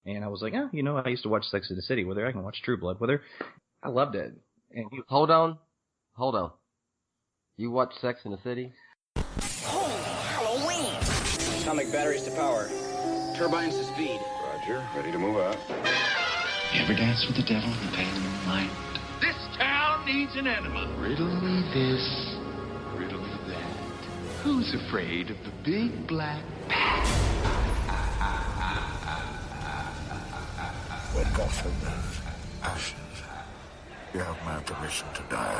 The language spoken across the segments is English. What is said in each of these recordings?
And I was like, oh, I used to watch Sex and the City with her. I can watch True Blood with her. I loved it. And Hold on. You watch Sex and the City? Halloween! Atomic batteries to power. Turbines to speed. Roger, ready to move out. You ever dance with the devil in the pale moonlight? This town needs an enema. Riddle me this, riddle me that. Who's afraid of the big black bat? Wake up from those ashes. You have my permission to die.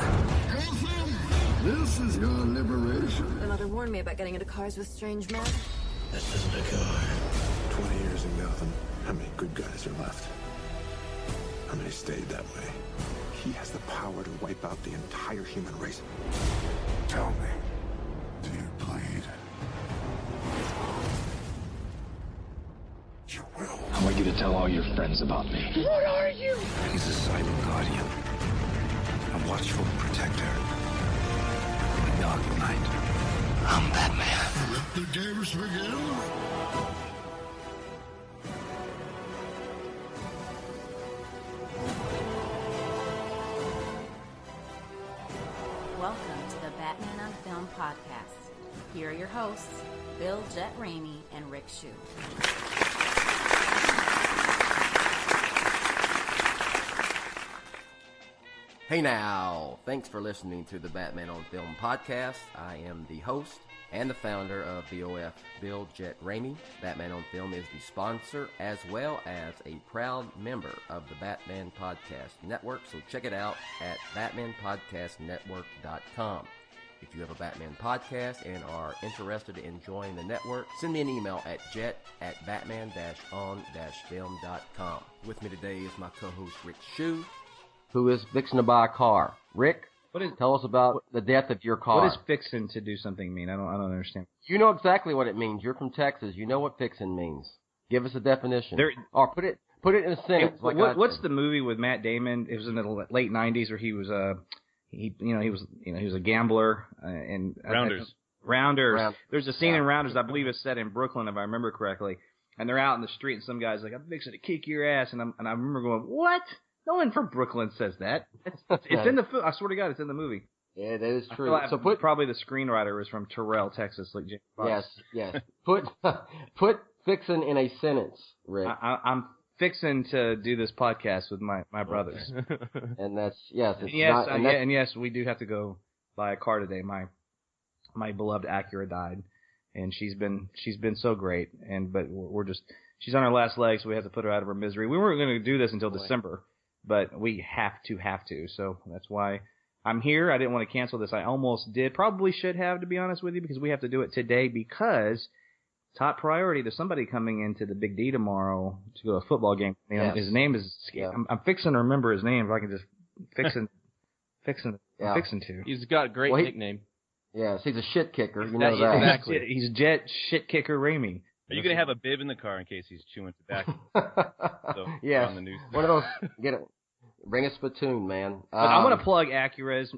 This is your liberation. My mother warned me about getting into cars with strange men. This isn't a car. 20 years in Gotham. How many good guys are left? How many stayed that way? He has the power to wipe out the entire human race. Tell me, do you bleed? You will. I want you to tell all your friends about me. What are you? He's a silent guardian. A watchful protector. In the dark night. I'm Batman. Let the games begin. Welcome to the Batman on Film podcast. Here are your hosts, Bill Jett Ramey and Rick Shue. Hey now, thanks for listening to the Batman on Film podcast. I am the host and the founder of BOF, Bill Jett Ramey. Batman on Film is the sponsor as well as a proud member of the Batman Podcast Network, so check it out at batmanpodcastnetwork.com. If you have a Batman podcast and are interested in joining the network, send me an email at jet@batman-on-film.com. With me today is my co-host Rick Shue, who is fixing to buy a car. Rick, tell us about the death of your car. What does fixing to do something mean? I don't understand. You know exactly what it means. You're from Texas. You know what fixing means. Give us a definition. Or put it in a sentence. What's the movie with Matt Damon? It was in the late '90s where he was he was a gambler and Rounders. There's a scene in Rounders, I believe it's set in Brooklyn if I remember correctly, and they're out in the street and some guy's like, "I'm fixing to kick your ass," and I remember going, "What? No one from Brooklyn says that." It's in the film. I swear to God, it's in the movie. Yeah, that is true. So probably the screenwriter was from Terrell, Texas, like James Fox. Yes. Put fixing in a sentence, Rick. I'm fixing to do this podcast with my brothers. And that's yes. Yes, we do have to go buy a car today. My beloved Acura died, and she's been so great. But she's on her last leg, so we have to put her out of her misery. We weren't going to do this until December. But we have to. So that's why I'm here. I didn't want to cancel this. I almost did. Probably should have, to be honest with you, because we have to do it today because top priority, there's somebody coming into the Big D tomorrow to go to a football game. His name is I'm fixing to remember his name if I can just fixing to. He's got a great nickname. Yes, he's a shit kicker. You know that. Exactly. He's Jet Shit Kicker Ramey. Are you going to have a bib in the car in case he's chewing tobacco? Yes. On the news. One of those. Bring a spittoon, man. But I'm going to plug Acuras,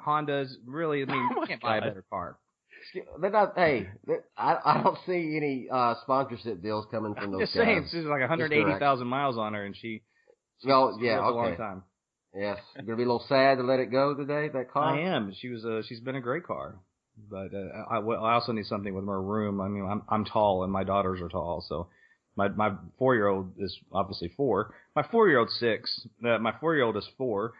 Hondas. Really, I mean, you can't buy a better car. They're not. Hey, I don't see any sponsorship deals coming from those guys. Just saying, she's like 180,000 miles on her, and she's a long time. Yes, you're gonna be a little sad to let it go today. That car. I am. She's been a great car. But I also need something with more room. I mean, I'm tall and my daughters are tall, so my 4-year-old is obviously 4. My 4-year-old's 6. My 4-year-old is 4,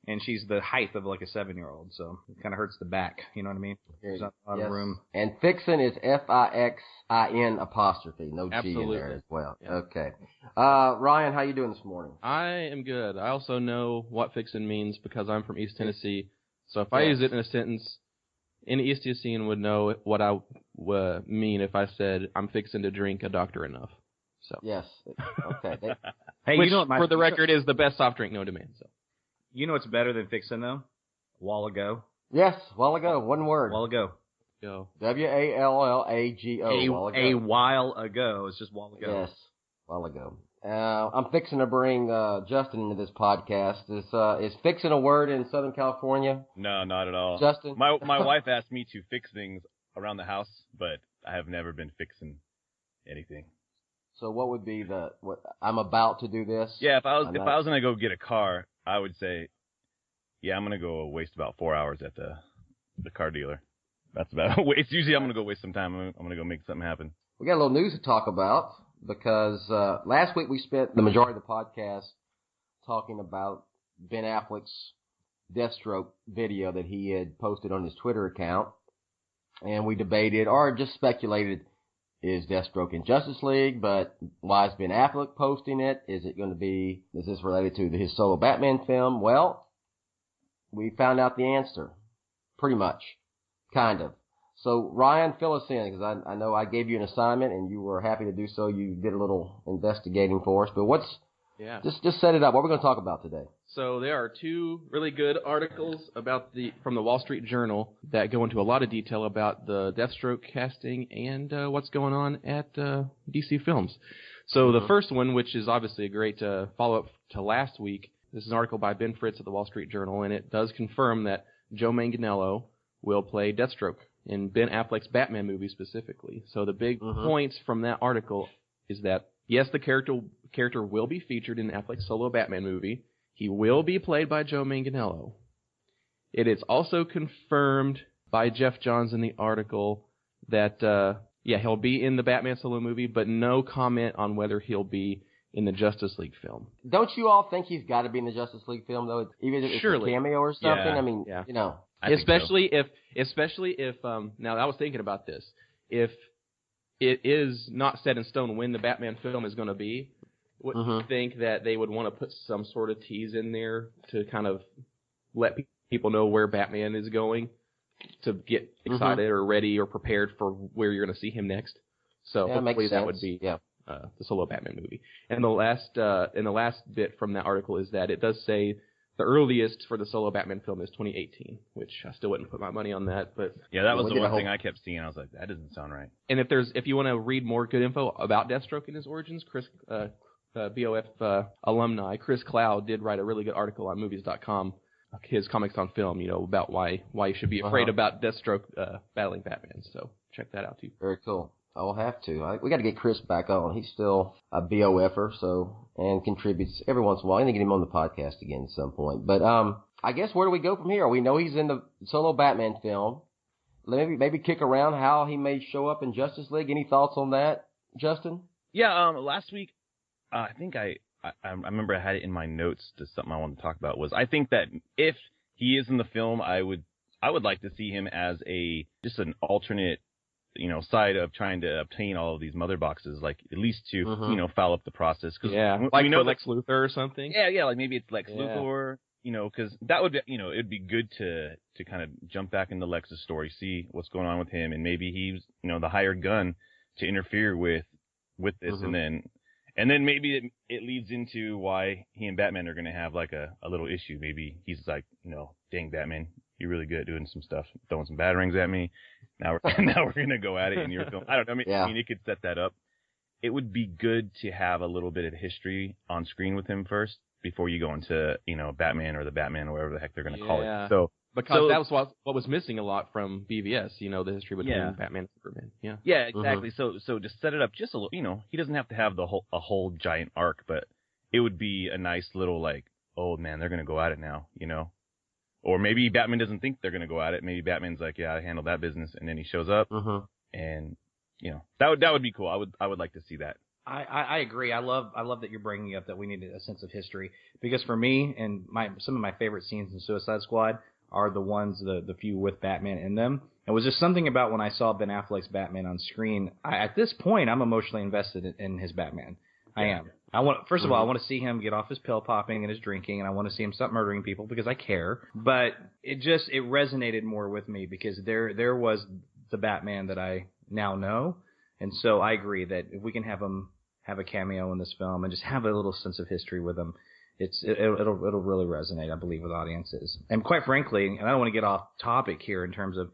and she's the height of like a 7-year-old, so it kind of hurts the back. You know what I mean? There's not a lot of room. And fixin' is FIXIN apostrophe, no G in there as well. Yeah. Okay. Ryan, how you doing this morning? I am good. I also know what fixin' means because I'm from East Tennessee. So if I use it in a sentence, any East Tennessean would know what I mean if I said I'm fixing to drink a Dr. Enough. So yes, okay. Hey, which, for the record, is the best soft drink known to man. So you know what's better than fixing though? While ago. Yes, while ago. One word. While ago. Go. WALLAGO. A while ago. It's just while ago. Yes, while ago. I'm fixing to bring Justin into this podcast. Is fixing a word in Southern California? No, not at all. Justin? My wife asked me to fix things around the house, but I have never been fixing anything. So what would be what I'm about to do this? Yeah, if I was gonna go get a car, I would say, yeah, I'm gonna go waste about 4 hours at the car dealer. That's about it. It's usually I'm gonna go waste some time. I'm gonna go make something happen. We got a little news to talk about because last week we spent the majority of the podcast talking about Ben Affleck's Deathstroke video that he had posted on his Twitter account, and we debated or just speculated. Is Deathstroke in Justice League, but why is Ben Affleck posting it? Is this related to his solo Batman film? Well, we found out the answer. Pretty much. Kind of. So, Ryan, fill us in, because I know I gave you an assignment, and you were happy to do so. You did a little investigating for us, but just set it up. What are we going to talk about today? So there are two really good articles from the Wall Street Journal that go into a lot of detail about the Deathstroke casting and what's going on at DC Films. So the first one, which is obviously a great follow-up to last week, this is an article by Ben Fritz at the Wall Street Journal, and it does confirm that Joe Manganiello will play Deathstroke in Ben Affleck's Batman movie specifically. So the big points from that article is that, yes, the character will be featured in Affleck's solo Batman movie. He will be played by Joe Manganiello. It is also confirmed by Geoff Johns in the article that, he'll be in the Batman solo movie, but no comment on whether he'll be in the Justice League film. Don't you all think he's got to be in the Justice League film, though? Even if it's a cameo or something? Yeah. I mean, you know. Especially if, now I was thinking about this, if it is not set in stone when the Batman film is going to be, would think that they would want to put some sort of tease in there to kind of let people know where Batman is going to get excited or ready or prepared for where you're going to see him next. So hopefully that would be the solo Batman movie. And the last bit from that article is that it does say the earliest for the solo Batman film is 2018, which I still wouldn't put my money on that. But yeah, that was the one thing I kept seeing. I was like, that doesn't sound right. And if you want to read more good info about Deathstroke and his origins, BOF alumni Chris Cloud did write a really good article on movies.com, his comics on film, about why you should be afraid about Deathstroke battling Batman. So check that out too. Very cool. I'll have to. We got to get Chris back on. He's still a BOFer, and contributes every once in a while. I'm going to get him on the podcast again at some point. But I guess where do we go from here? We know he's in the solo Batman film. Maybe kick around how he may show up in Justice League. Any thoughts on that, Justin? Yeah, last week, I think I remember I had it in my notes to something I wanted to talk about. I think that if he is in the film, I would like to see him as just an alternate, side of trying to obtain all of these mother boxes, like at least to foul up the process. Cause like Lex Luthor or something. Yeah, like maybe it's Lex Luthor, because that would be, it'd be good to kind of jump back into Lex's story, see what's going on with him, and maybe he's the hired gun to interfere with this, and then maybe it leads into why he and Batman are going to have like a little issue. Maybe he's like, dang Batman, you're really good at doing some stuff, throwing some batarangs at me. Now we're going to go at it in your film. I don't know. I mean, it could set that up. It would be good to have a little bit of history on screen with him first before you go into, Batman or the Batman or whatever the heck they're going to call it. So that was what was missing a lot from BVS, the history between Batman and Superman. Yeah. Yeah, exactly. So to set it up just a little, he doesn't have to have a whole giant arc, but it would be a nice little like, oh man, they're going to go at it now, Or maybe Batman doesn't think they're going to go at it. Maybe Batman's like, yeah, I handled that business, and then he shows up, and that would be cool. I would like to see that. I agree. I love that you're bringing up that we need a sense of history, because for me and some of my favorite scenes in Suicide Squad are the ones the few with Batman in them. It was just something about when I saw Ben Affleck's Batman on screen. At this point, I'm emotionally invested in his Batman. I am. First of all, I want to see him get off his pill popping and his drinking, and I want to see him stop murdering people because I care. But it resonated more with me because there was the Batman that I now know, and so I agree that if we can have him have a cameo in this film and just have a little sense of history with him, it'll really resonate, I believe, with audiences. And quite frankly, and I don't want to get off topic here in terms of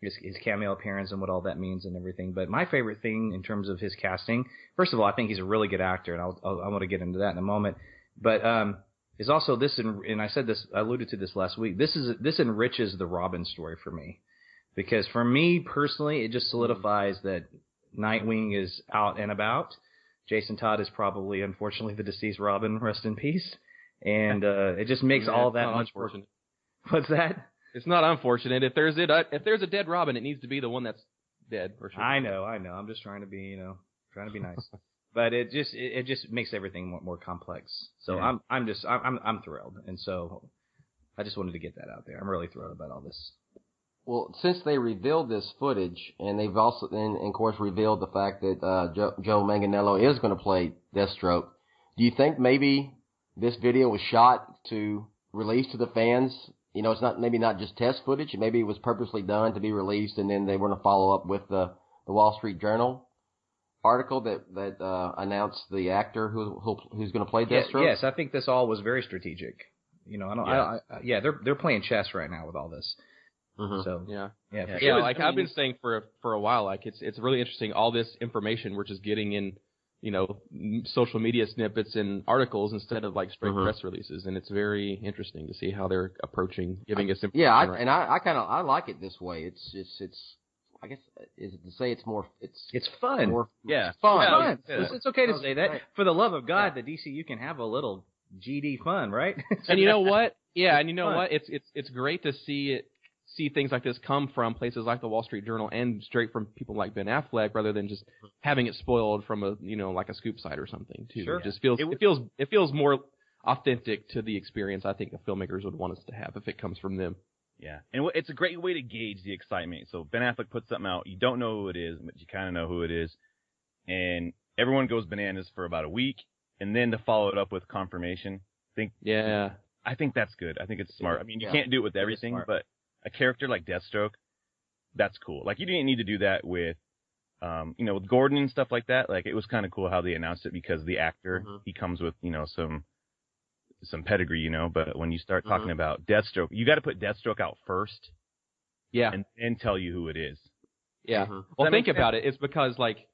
his cameo appearance and what all that means and everything, but my favorite thing in terms of his casting, first of all, I think he's a really good actor, and I want to get into that in a moment, but is also this, and I said this, I alluded to this last week, this enriches the Robin story for me, because for me personally, it just solidifies that Nightwing is out and about. Jason Todd is probably, unfortunately, the deceased Robin. Rest in peace. And it just makes all that much more. What's that? It's not unfortunate. If there's a dead Robin, it needs to be the one that's dead. For sure. I know. I'm just trying to be, nice. But it just makes everything more complex. So yeah. I'm thrilled, and so I just wanted to get that out there. I'm really thrilled about all this. Well, since they revealed this footage, and they've also, and of course, revealed the fact that Joe Manganiello is going to play Deathstroke, do you think maybe this video was shot to release to the fans? It's not just test footage. Maybe it was purposely done to be released, and then they were going to follow up with the Wall Street Journal article that announced the actor who's going to play Deathstroke. Yes, I think this all was very strategic. They're playing chess right now with all this. Mm-hmm. So like I've been saying for a while, like it's really interesting. All this information we're just getting in, social media snippets and articles instead of like straight press releases, and it's very interesting to see how they're approaching giving us information. I like it this way. It's I guess is it to say it's more it's fun. More, it's fun. Yeah. It's okay to say that. Right. For the love of God, the DCU can have a little GD fun, right? And you know what? Yeah, and you know what? It's great to see things like this come from places like the Wall Street Journal and straight from people like Ben Affleck, rather than just having it spoiled from a like a scoop site or something too. Sure. It just feels more authentic to the experience I think the filmmakers would want us to have if it comes from them. Yeah, and it's a great way to gauge the excitement. So Ben Affleck puts something out, you don't know who it is, but you kind of know who it is, and everyone goes bananas for about a week, and then to follow it up with confirmation, I think that's good. I think it's smart. I mean, you can't do it with everything, but a character like Deathstroke, that's cool. Like, you didn't need to do that with, with Gordon and stuff like that. Like, it was kind of cool how they announced it because the actor, he comes with, some pedigree, but when you start talking about Deathstroke, you got to put Deathstroke out first. Yeah. And tell you who it is. Yeah. Well, think about it. It's because, like,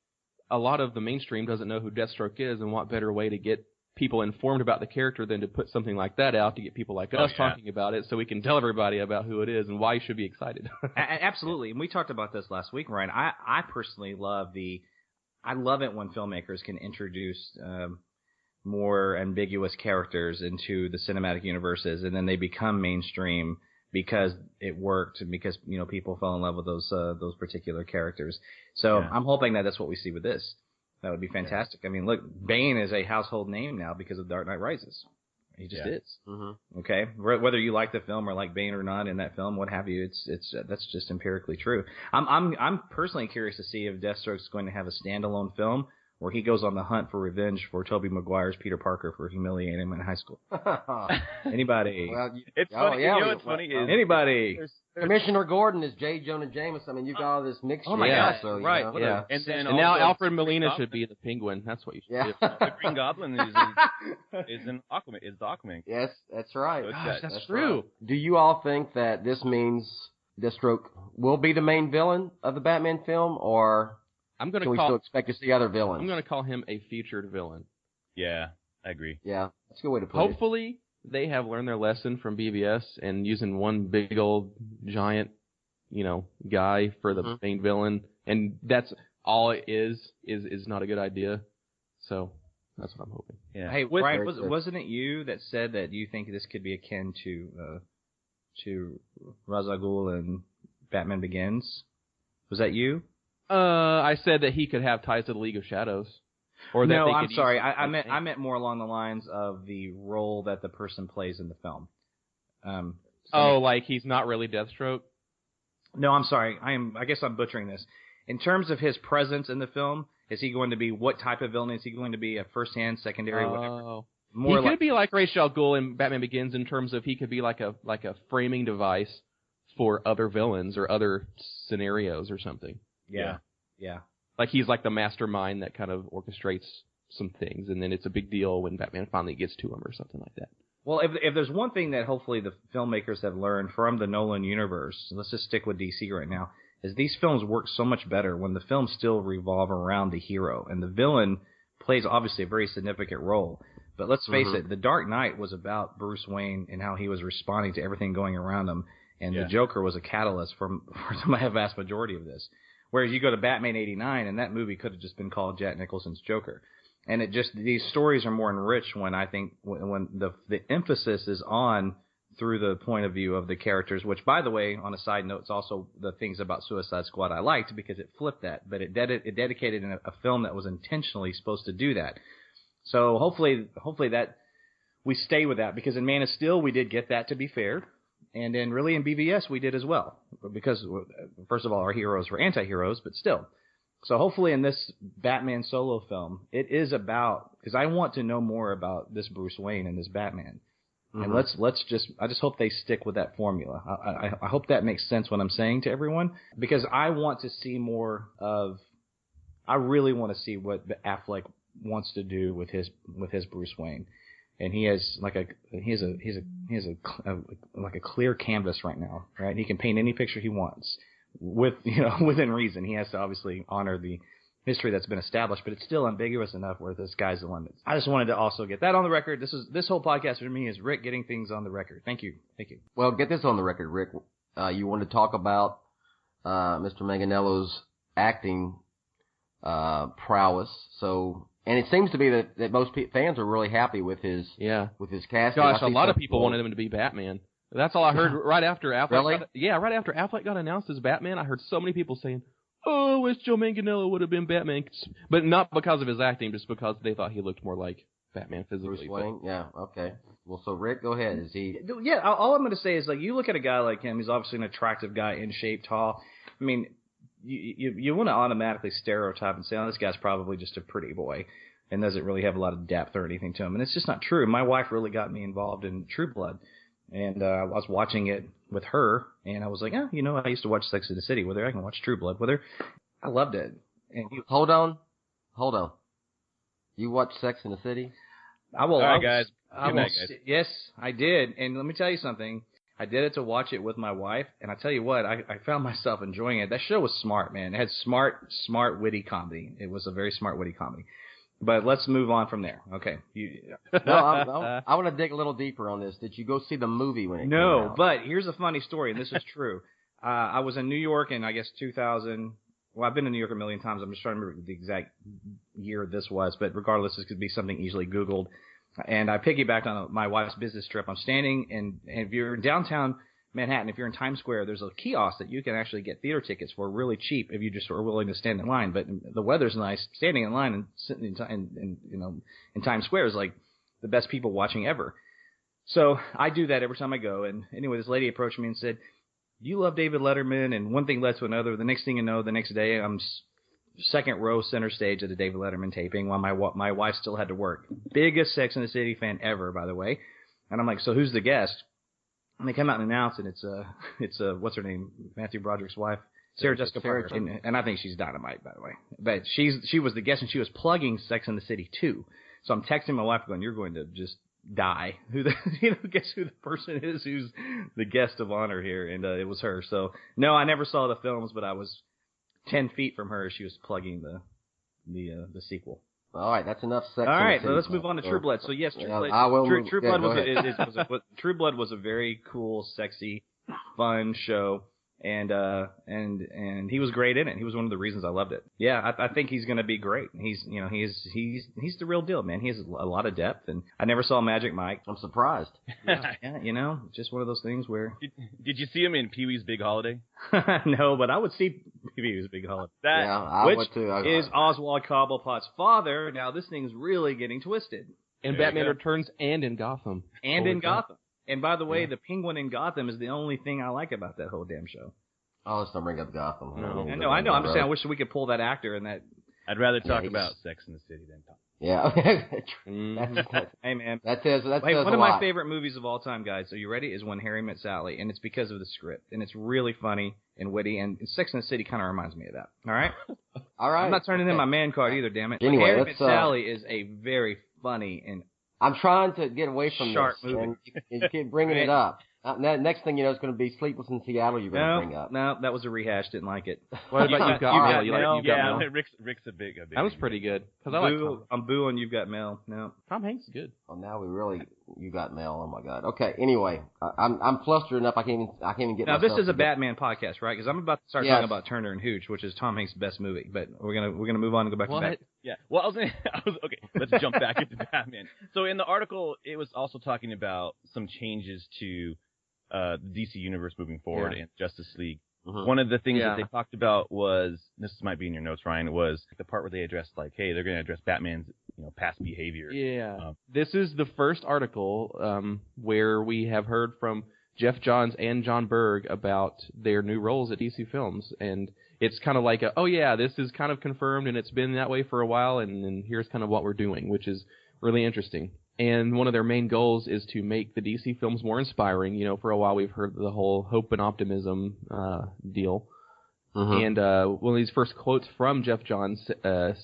a lot of the mainstream doesn't know who Deathstroke is, and what better way to get people informed about the character than to put something like that out to get people like us talking about it so we can tell everybody about who it is and why you should be excited. Absolutely. And we talked about this last week, Ryan. I personally love I love it when filmmakers can introduce more ambiguous characters into the cinematic universes, and then they become mainstream because it worked and because people fell in love with those particular characters. So I'm hoping that that's what we see with this. That would be fantastic. I mean, look, Bane is a household name now because of Dark Knight Rises. He just is. Okay, whether you like the film or like Bane or not in that film, what have you, it's that's just empirically true. I'm personally curious to see if Deathstroke's going to have a standalone film where he goes on the hunt for revenge for Tobey Maguire's Peter Parker for humiliating him in high school. Anybody? Well, it's funny. What's funny is anybody. Commissioner Gordon is J. Jonah Jameson. I mean, you've got all this mixture. Oh my gosh! So, right. Yeah. And now Alfred Molina should be the Penguin. That's what you should do. The Green Goblin is an Aquaman. Is the Aquaman? Yes, that's right. So that's true. Right. Do you all think that this means Deathstroke will be the main villain of the Batman film, or can we still expect to see other villains? I'm going to call him a featured villain. Yeah, I agree. Yeah, that's a good way to put it. Hopefully, they have learned their lesson from BVS and using one big old giant, guy for the main villain, and that's all it is not a good idea. So that's what I'm hoping. Yeah. Hey, Brian, wasn't it you that said that you think this could be akin to Ra's al Ghul and Batman Begins? Was that you? I said that he could have ties to the League of Shadows. Or that no, I'm sorry. I meant more along the lines of the role that the person plays in the film. Like he's not really Deathstroke? No, I'm sorry. I guess I'm butchering this. In terms of his presence in the film, is he going to be what type of villain? Is he going to be a first-hand, secondary, whatever? He could be like Ra's al Ghul in Batman Begins in terms of he could be like a framing device for other villains or other scenarios or something. Yeah. Like he's like the mastermind that kind of orchestrates some things, and then it's a big deal when Batman finally gets to him or something like that. Well, if there's one thing that hopefully the filmmakers have learned from the Nolan universe, let's just stick with DC right now, is these films work so much better when the films still revolve around the hero, and the villain plays obviously a very significant role. But let's face it, The Dark Knight was about Bruce Wayne and how he was responding to everything going around him, and the Joker was a catalyst for the vast majority of this. Whereas you go to Batman '89, and that movie could have just been called Jack Nicholson's Joker. And these stories are more enriched when I think when the emphasis is on through the point of view of the characters, which, by the way, on a side note, it's also the things about Suicide Squad I liked because it flipped that, but it dedicated in a film that was intentionally supposed to do that. So hopefully that we stay with that, because in Man of Steel we did get that, to be fair, and then really in BVS we did as well, because first of all our heroes were anti-heroes, but still. So hopefully in this Batman solo film it is about, because I want to know more about this Bruce Wayne and this Batman. And I just hope they stick with that formula. I hope that makes sense what I'm saying to everyone, because I want to see more of, I really want to see what Affleck wants to do with his Bruce Wayne. And he has a clear canvas right now, right? He can paint any picture he wants within reason. He has to obviously honor the history that's been established, but it's still ambiguous enough where the sky's the limit. I just wanted to also get that on the record. This whole podcast for me is Rick getting things on the record. Thank you. Well, get this on the record, Rick. You want to talk about Mr. Manganiello's acting prowess. So, and it seems to be that most fans are really happy with his casting. Gosh, a lot of people wanted him to be Batman. That's all I heard right after Affleck. Really? Right after Affleck got announced as Batman, I heard so many people saying, "Oh, I wish Joe Manganiello would have been Batman," but not because of his acting, just because they thought he looked more like Batman physically. Bruce Wayne, yeah, okay. Well, so Rick, go ahead. Is he? Yeah, all I'm going to say is, like, you look at a guy like him. He's obviously an attractive guy, in shape, tall. I mean, you want to automatically stereotype and say, "Oh, this guy's probably just a pretty boy," and doesn't really have a lot of depth or anything to him. And it's just not true. My wife really got me involved in True Blood, and I was watching it with her, and I was like, I used to watch Sex and the City with her. I can watch True Blood with her. I loved it. And Hold on. You watched Sex and the City? All right, guys. Good night, guys. Yes, I did. And let me tell you something. I did it to watch it with my wife, and I tell you what, I found myself enjoying it. That show was smart, man. It had smart, witty comedy. It was a very smart, witty comedy. But let's move on from there. Okay. I want to dig a little deeper on this. Did you go see the movie when it came out? No, but here's a funny story, and this is true. I was in New York in, I guess, 2000. Well, I've been in New York a million times. I'm just trying to remember the exact year this was, but regardless, this could be something easily Googled. And I piggybacked on my wife's business trip. I'm standing, and if you're in downtown Manhattan, if you're in Times Square, there's a kiosk that you can actually get theater tickets for really cheap if you just are willing to stand in line. But the weather's nice. Standing in line and sitting in Times Square is like the best people watching ever. So I do that every time I go. And anyway, this lady approached me and said, "You love David Letterman," and one thing led to another. The next thing you know, the next day I'm second row center stage at the David Letterman taping while my wife still had to work. Biggest Sex and the City fan ever, by the way. And I'm like, "So who's the guest?" And they come out and announce, and it's what's her name, Matthew Broderick's wife, Sarah Jessica Parker, and I think she's dynamite, by the way. But she was the guest, and she was plugging Sex and the City too. So I'm texting my wife going, "You're going to just die." Guess who the person is who's the guest of honor here? And it was her. So no, I never saw the films, but I was 10 feet from her as she was plugging the sequel. All right, that's enough sex. All right, so let's move on to True Blood. So yes, True Blood was a very cool, sexy, fun show, and he was great in it. He was one of the reasons I loved it. Yeah, I think he's going to be great. He's the real deal, man. He has a lot of depth, and I never saw Magic Mike. I'm surprised. Yeah, just one of those things where. Did you see him in Pee-wee's Big Holiday? No, but I would see Pee-wee's Big Holiday. I would too. Is Oswald Cobblepot's father. Now this thing's really getting twisted. And Batman Returns and in Gotham. And by the way, the Penguin in Gotham is the only thing I like about that whole damn show. Oh, let's not bring up Gotham. I know. I'm just saying I wish we could pull that actor in that. I'd rather talk about Sex and the City than talk. Yeah. Hey, man. That says one of my favorite movies of all time, guys. Are you ready? Is When Harry Met Sally, and it's because of the script, and it's really funny and witty, and Sex and the City kind of reminds me of that. All right. All right. I'm not turning in my man card either. Damn it. Anyway, Harry Met Sally is a very funny and I'm trying to get away from sharp this, movie. and you keep bringing it up. Next thing you know, it's going to be Sleepless in Seattle you're going to bring up. No, that was a rehash. Didn't like it. What about You've Got Mail? Yeah, Rick's a big. That was pretty good. I like I'm booing You've Got Mail. No. Tom Hanks is good. Well, now we really, You got mail. Oh my God. Okay. Anyway, I'm flustered enough. I can't even get. Now this is a together. Batman podcast, right? Because I'm about to start talking about Turner and Hooch, which is Tom Hanks' best movie. But we're gonna move on and go back to Batman. Yeah. Well, okay. Let's jump back into Batman. So in the article, it was also talking about some changes to the DC universe moving forward and Justice League. Mm-hmm. One of the things that they talked about was, this might be in your notes, Ryan, was the part where they addressed, like, hey, they're going to address Batman's past behavior. Yeah. This is the first article where we have heard from Geoff Johns and John Berg about their new roles at DC Films. And it's kind of like, this is kind of confirmed, and it's been that way for a while, and here's kind of what we're doing, which is really interesting. And one of their main goals is to make the DC films more inspiring. For a while we've heard the whole hope and optimism deal. Mm-hmm. And one of these first quotes from Geoff Johns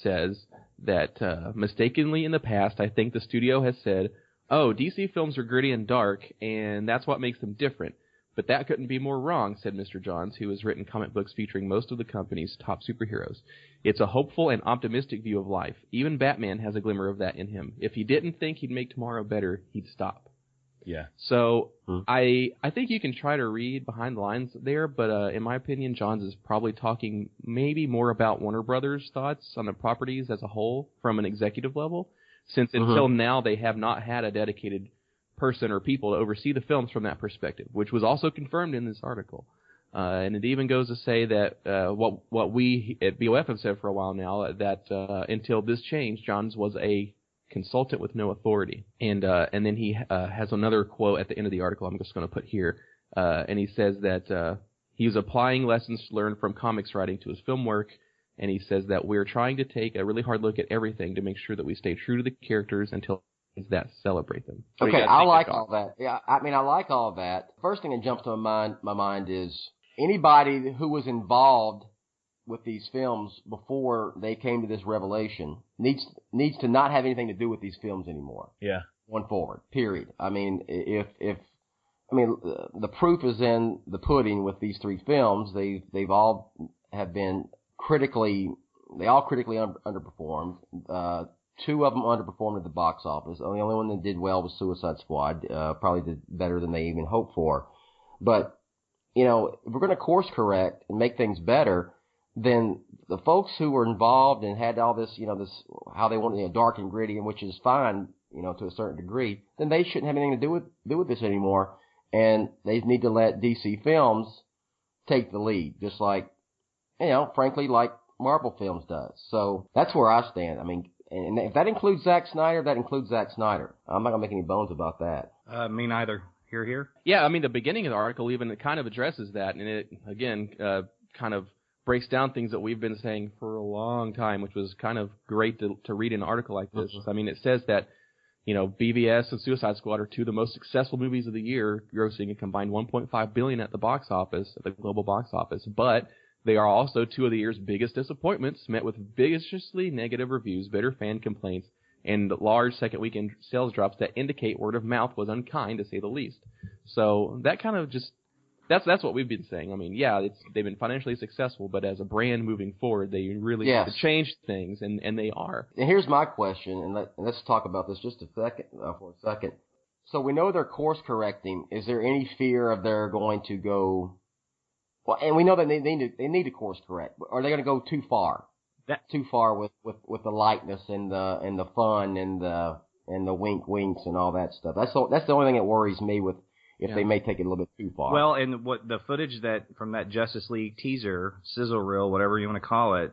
says that mistakenly in the past, I think the studio has said, DC films are gritty and dark, and that's what makes them different. But that couldn't be more wrong, said Mr. Johns, who has written comic books featuring most of the company's top superheroes. It's a hopeful and optimistic view of life. Even Batman has a glimmer of that in him. If he didn't think he'd make tomorrow better, he'd stop. Yeah. So I think you can try to read behind the lines there, but in my opinion, Johns is probably talking maybe more about Warner Brothers' thoughts on the properties as a whole from an executive level, since until now they have not had a dedicated person or people to oversee the films from that perspective, which was also confirmed in this article. And it even goes to say that what we at BOF have said for a while now, that until this change, Johns was a consultant with no authority. And then he has another quote at the end of the article I'm just going to put here. And he says that he was applying lessons learned from comics writing to his film work. And he says that we're trying to take a really hard look at everything to make sure that we stay true to the characters until that celebrate them. Okay, I like all that. Yeah, I mean, I like all that. First thing that jumps to my mind is anybody who was involved with these films before they came to this revelation needs to not have anything to do with these films anymore. Yeah. Going forward, period. I mean, the proof is in the pudding with these three films. They've all have been critically underperformed. Two of them underperformed at the box office. The only one that did well was Suicide Squad. Probably did better than they even hoped for. But, if we're going to course correct and make things better, then the folks who were involved and had all this, this, how they want, dark and gritty, and which is fine, to a certain degree, then they shouldn't have anything to do with this anymore. And they need to let DC Films take the lead, just like, frankly, like Marvel Films does. So that's where I stand. I mean, and if that includes Zack Snyder, that includes Zack Snyder. I'm not going to make any bones about that. Me neither. Here. Yeah, I mean, the beginning of the article even kind of addresses that, and it, again, kind of breaks down things that we've been saying for a long time, which was kind of great to read in an article like this. Mm-hmm. I mean, it says that, BVS and Suicide Squad are two of the most successful movies of the year, grossing a combined $1.5 billion at the box office, at the global box office, but they are also two of the year's biggest disappointments, met with viciously negative reviews, bitter fan complaints, and large second weekend sales drops that indicate word of mouth was unkind, to say the least. So that kind of just, that's what we've been saying. I mean, they've been financially successful, but as a brand moving forward, they really need to change things, and they are. And here's my question, and let's talk about this just for a second. So we know they're course correcting. Is there any fear of they're going to go? Well, and we know that they need to course correct. Are they going to go too far? Too far with the lightness and the fun and the winks and all that stuff. That's the only thing that worries me with if they may take it a little bit too far. Well, and what the footage from that Justice League teaser, sizzle reel, whatever you want to call it,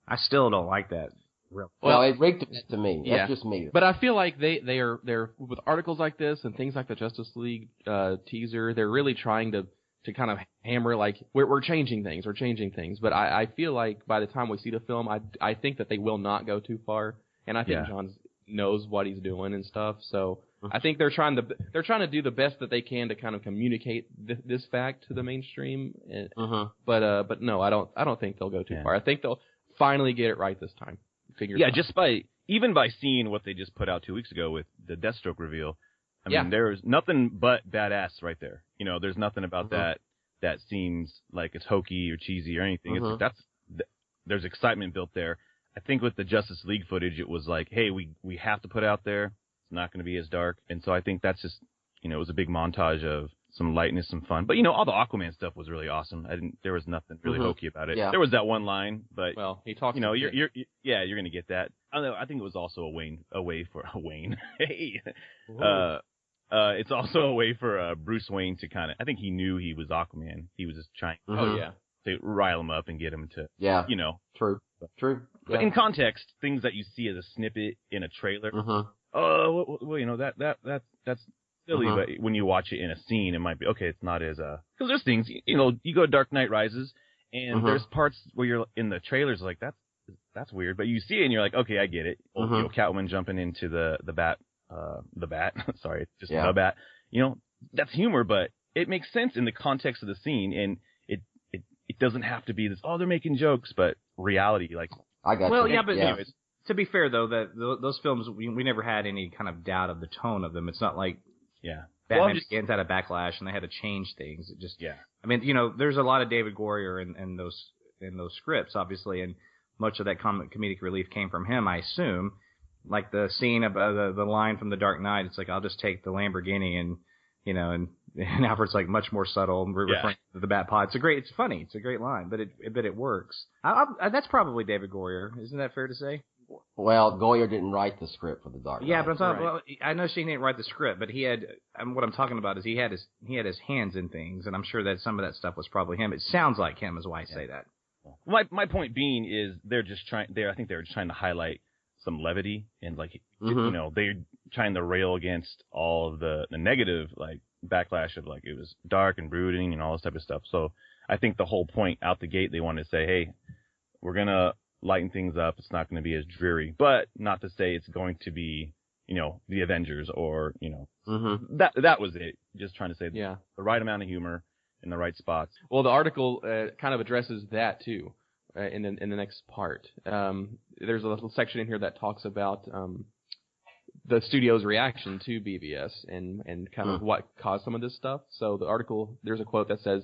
I still don't like that. Well, it reeked to me. That's just me. But I feel like they're with articles like this and things like the Justice League teaser, they're really trying to kind of hammer, like, we're changing things. But I feel like by the time we see the film, I think that they will not go too far. And I think John knows what he's doing and stuff. So I think they're trying to do the best that they can to kind of communicate this fact to the mainstream. But no, I don't think they'll go too far. I think they'll finally get it right this time. Just by seeing what they just put out 2 weeks ago with the Deathstroke reveal, I mean, there's nothing but badass right there. There's nothing about that seems like it's hokey or cheesy or anything. There's excitement built there. I think with the Justice League footage, it was like, hey, we have to put out there. It's not going to be as dark. And so I think that's just, it was a big montage of some lightness, some fun. But, all the Aquaman stuff was really awesome. There was nothing really hokey about it. Yeah. There was that one line, but he talks. you're going to get that. I think it was also a way for Wayne. Hey, it's also a way for Bruce Wayne to kind of. I think he knew he was Aquaman. He was just trying. To rise him up and get him to. Yeah. True. But in context, things that you see as a snippet in a trailer. That's silly, but when you watch it in a scene, it might be okay. It's not as because there's things you go to Dark Knight Rises, and there's parts where you're in the trailers like that's weird, but you see it and you're like, okay, I get it. Catwoman jumping into the bat, sorry, just the bat. That's humor, but it makes sense in the context of the scene, and it doesn't have to be this. Oh, they're making jokes, but reality, like I got. Well, you. yeah, but anyways. To be fair though, that those films we never had any kind of doubt of the tone of them. It's not like Batman Begins had a backlash and they had to change things. It just I mean, there's a lot of David Goyer in those scripts, obviously, and much of that comedic relief came from him, I assume. Like the scene of the line from The Dark Knight, it's like I'll just take the Lamborghini and Alfred's like much more subtle and referring to the Bat Pod. It's funny, it's a great line, but it works. That's probably David Goyer, isn't that fair to say? Well, Goyer didn't write the script for The Dark Knight. Yeah, but I'm talking. Well, I know she didn't write the script, but he had. What I'm talking about is he had his hands in things, and I'm sure that some of that stuff was probably him. It sounds like him, is why I say that. My point being is they're just trying. I think they're just trying to highlight some levity and they're trying to rail against all of the negative like backlash of like it was dark and brooding and all this type of stuff. So I think the whole point out the gate they wanted to say, hey, we're gonna lighten things up. It's not going to be as dreary, but not to say it's going to be, the Avengers or, that was it. Just trying to say the right amount of humor in the right spots. Well, the article kind of addresses that too in the next part. There's a little section in here that talks about the studio's reaction to BVS and kind of what caused some of this stuff. So the article, there's a quote that says,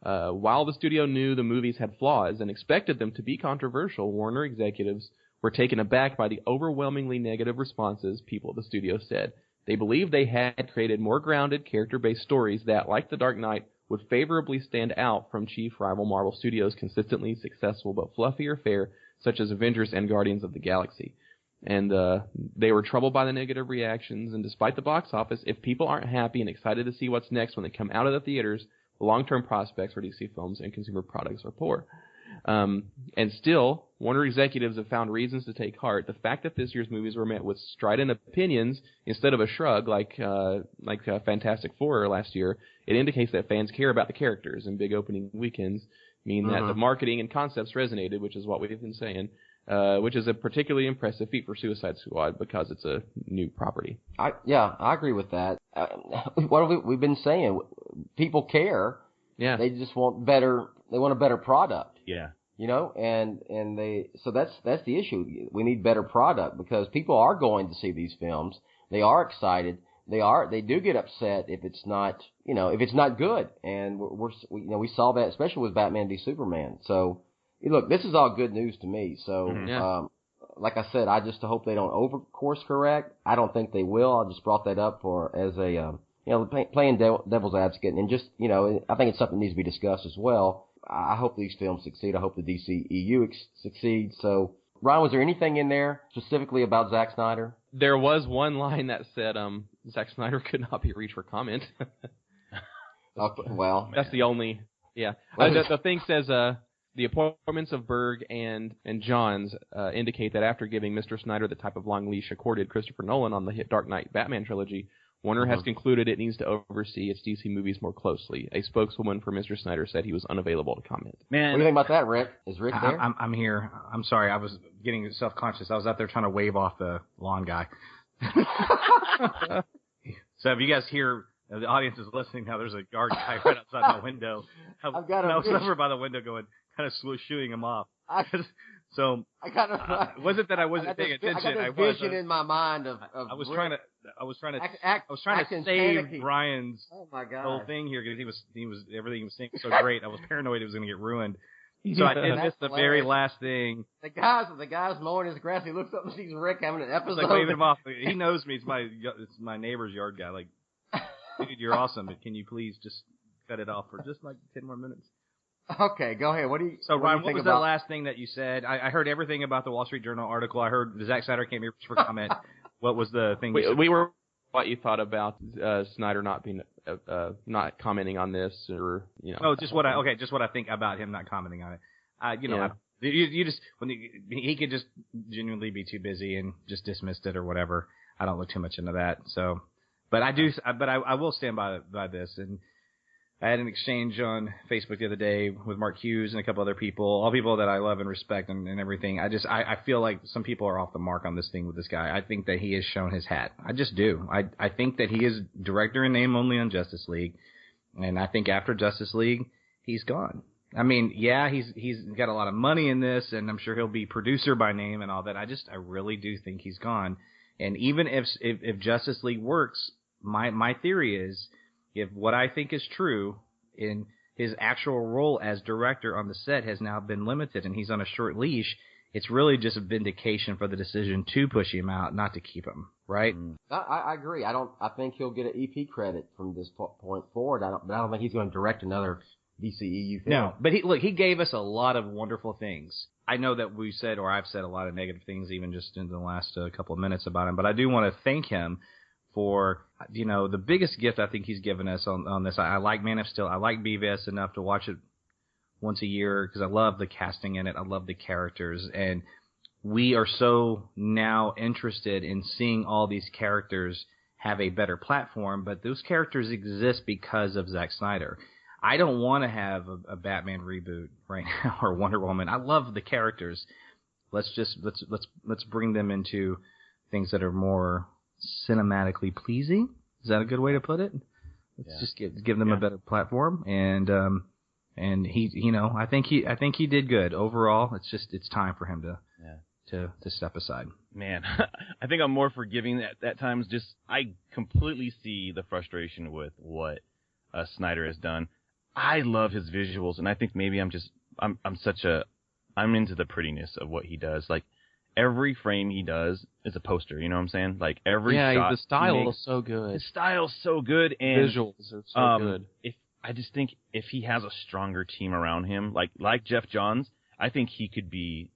while the studio knew the movies had flaws and expected them to be controversial, Warner executives were taken aback by the overwhelmingly negative responses people at the studio said. They believed they had created more grounded, character-based stories that, like The Dark Knight, would favorably stand out from chief rival Marvel Studios' consistently successful but fluffier fare, such as Avengers and Guardians of the Galaxy. And they were troubled by the negative reactions, and despite the box office, if people aren't happy and excited to see what's next when they come out of the theaters, the long-term prospects for DC films and consumer products are poor. And still, Warner executives have found reasons to take heart. The fact that this year's movies were met with strident opinions instead of a shrug like Fantastic Four last year, it indicates that fans care about the characters, and big opening weekends mean that the marketing and concepts resonated, which is what we've been saying, which is a particularly impressive feat for Suicide Squad because it's a new property. I agree with that. What have we've been saying? People care. Yeah. They just want better. They want a better product. Yeah. And so that's the issue. We need better product because people are going to see these films. They are excited. They do get upset if it's not, if it's not good. And we saw that especially with Batman v Superman. So look, this is all good news to me. So, like I said, I just hope they don't over course correct. I don't think they will. I just brought that up as a, playing devil's advocate, and just, I think it's something that needs to be discussed as well. I hope these films succeed. I hope the DCEU succeeds. So, Ryan, was there anything in there specifically about Zack Snyder? There was one line that said, Zack Snyder could not be reached for comment. Okay, well. That's the only, the thing says, the appointments of Berg and Johns indicate that after giving Mr. Snyder the type of long leash accorded Christopher Nolan on the hit Dark Knight Batman trilogy, Warner has concluded it needs to oversee its DC movies more closely. A spokeswoman for Mr. Snyder said he was unavailable to comment. Man, what do you think about that, Rick? Is Rick there? I'm here. I'm sorry. I was getting self-conscious. I was out there trying to wave off the lawn guy. So if you guys hear, the audience is listening now, there's a guard guy right outside my window. I was over by the window going, kind of shooing him off. So was it that I wasn't paying attention? I got this vision in my mind of I was trying to save Brian's whole thing here because he was everything he was saying was so great. I was paranoid it was going to get ruined. So I did miss the very last thing. The guy's mowing his grass. He looks up and sees Rick having an episode. Like waving him off. He knows me. It's my neighbor's yard guy. Like, dude, you're awesome, but can you please just cut it off for just like 10 more minutes? Okay, go ahead. So Ryan, what was the last thing that you said? I heard everything about the Wall Street Journal article. I heard the Zack Snyder came here for comment. What was the thing? We were what you thought about Snyder not being not commenting on this, or Oh, just what I think about him not commenting on it. You just he could just genuinely be too busy and just dismissed it or whatever. I don't look too much into that. So, but I will stand by this. And I had an exchange on Facebook the other day with Mark Hughes and a couple other people, all people that I love and respect and everything. I feel like some people are off the mark on this thing with this guy. I think that he has shown his hat. I just do. I think that he is director in name only on Justice League. And I think after Justice League, he's gone. I mean, yeah, he's got a lot of money in this, and I'm sure he'll be producer by name and all that. I really do think he's gone. And even if Justice League works, my theory is, if what I think is true, in his actual role as director on the set has now been limited and he's on a short leash, it's really just a vindication for the decision to push him out, not to keep him, right? I agree. I think he'll get an EP credit from this point forward. But I don't think he's going to direct another DCEU film. No, but he gave us a lot of wonderful things. I know that we said, or I've said a lot of negative things even just in the last couple of minutes about him, but I do want to thank him for, the biggest gift I think he's given us on this. I like Man of Steel. I like BVS enough to watch it once a year because I love the casting in it. I love the characters. And we are so now interested in seeing all these characters have a better platform, but those characters exist because of Zack Snyder. I don't want to have a Batman reboot right now or Wonder Woman. I love the characters. Let's bring them into things that are more cinematically pleasing. Is that a good way to put it? Let's just give them a better platform, and he, I think he did good overall. It's time for him to step aside. Man, I think I'm more forgiving at times. Just I completely see the frustration with what Snyder has done. I love his visuals, and I think maybe I'm into the prettiness of what he does. Like, every frame he does is a poster, you know what I'm saying? Like, every shot the style is so good. His style's so good, and visuals are so good. I just think if he has a stronger team around him, like Geoff Johns, I think he could be,